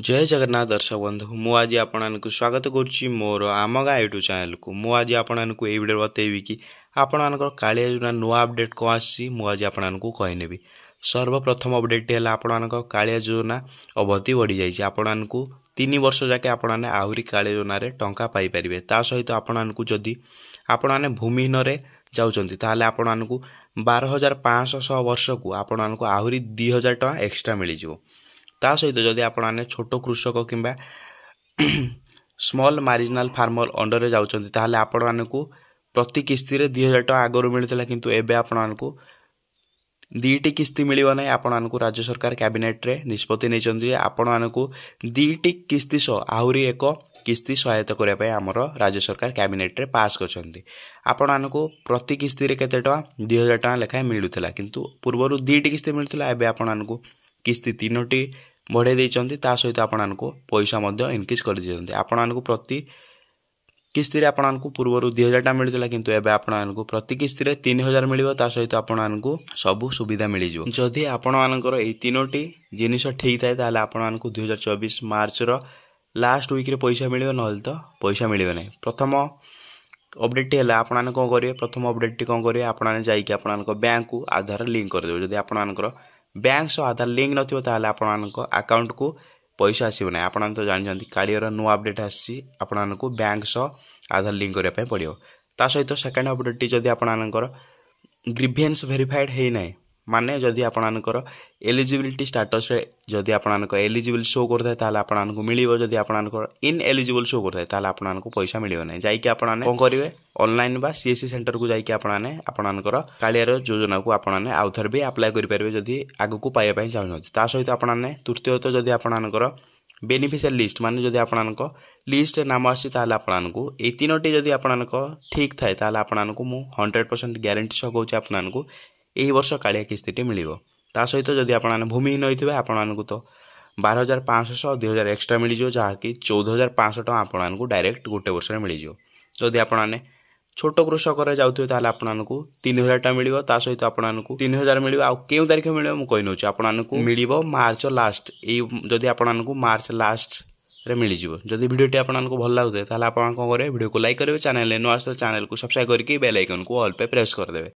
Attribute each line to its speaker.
Speaker 1: जय जगन्नाथ दर्शक बंधु मु आज आपको स्वागत करुच्ची मोर आम गाँ यूट्यूब चैनल को मु आज आपको ये वीडियो बतेबी कि आपणकर कालिया योजना नुआ अपडेट कौन आसी मुझे आपको कहनेबी। सर्वप्रथम अपडेट है आपणकर कालिया योजना अवधि बढ़ी जाइए आपको 3 वर्ष जाके आपने आहरी कालिया योजना टंका पाइपर ता सहित आपको जदि आपने भूमिहीन जाऊँच ताल आपको 12,500 वर्ष को आपको आहरी 2,000 टଙ୍କା एक्सट्रा मिल ता सहित जदि आपने छोट कृषक किंबा स्मॉल मार्जिनल फार्मर अंडर रे जाउछन्ती ताले आपको प्रति किस्ती रे 2,000 टଙ୍କା आगरू मिलुतला किंतु एबे आपको दीटी किस्ती मिलिबो नै। आपको राज्य सरकार कैबिनेट रे निष्पत्ति नै आपको दीटी किस्ती सह आहुरी एक किस्ती सहायता करने पे आमर राज्य सरकार कैबिनेट रे पास करछन्ती। आपको प्रति किस्ती रे केते टଙ୍କା 2,000 टଙ୍କା लेखाए मिलुतला किंतु पूर्वरु दीटी किस्ती मिलुतला एबे आपको किस्ती 3टी बढ़े देइचन्ती ता सहित आपको पैसा इनक्रीज कर दियन्ते। आपको प्रति किस्ती रे आपको पूर्वरु 2,000 टଙ୍କା मिलुतला किंतु एबे आपको प्रति किस्ती रे 3,000 मिलिबो ता सहित आपको सब सुविधा मिल जिवो। जदि आपनकर एई 3टी जिनिस ठीक थाए ताले आपको 2024 मार्च रो लास्ट वीक रे पैसा मिलिबो नहल तो पैसा मिलिबो नै। प्रथम अपडेट है आपने कौन करेंगे प्रथम अपडेट कौन करेंगे आपने जाइए आपको बैंक को आधार लिंक कर देबो। जदि आपनकर बैंक सह आधार लिंक नथिबो ताले आपनकर अकाउंट को पैसा आसीबो नै। आपन तो जानछन्ती कालियर नुआ अपडेट आसी आपनको बैंक सह आधार लिंक करिया पय पड़ियो। ता सहित सेकंड अपडेट जदि आपनकर ग्रीवेंस वेरीफाइड है नै माने जदि आपनकर एलिजिबिलिटी स्टेटस रे जदि आपनकर एलिजिबल शो करथाय ताले आपनको मिलिबो। जदि आपनकर इन एलिजिबल शो करथाय ताले आपनको पैसा मिलिबो नै। जाइके आपने कोन करिवे ऑनलाइन बा सीएससी सेंटर को जाइके आपने आपनकर कालियर योजना को आपने आउथर भी अप्लाई करि परबे जदि आगु को पाइया पय चाहछन्ती। ता सहित आपने तृतीयत जदि आपनकर बेनिफिशियल लिस्ट माने जदि आपनको लिस्ट नाम आसी ताले आपनको ए 3टी जदि आपनको ठीक थाए ताले आपनको मु 100% ग्यारंटी सह कहूची आपनको एही वर्ष कालिया किस्तीटी मिलिबो। ता सहित जदि आपने भूमिहीन होइथिबे आपनको तो 12,500 2,000 एक्स्ट्रा मिल जिवो जहाँकि 14,500 टଙ୍କା आपनको डायरेक्ट गोटे वर्ष रे मिल जिवो। जदि आपने छोट कृषक रे जाउथिबे ताले आपनको 3,000 टଙ୍କା मिलिबो ता सहित आपनको 3,000 मिलिबो। आ केउ तारिख मिलिबो मु कहि नउची आपनको मिलिबो मार्च लास्ट ए जदि आपनको मार्च लास्ट रे मिल जिवो। जदि वीडियोटी आपनको भल लागुथे ताले आपन कोन करे वीडियो को लाइक करिवे चैनल ले न आसे चैनल को सब्सक्राइब करके बेल आइकन को ऑल पे प्रेस कर देबे।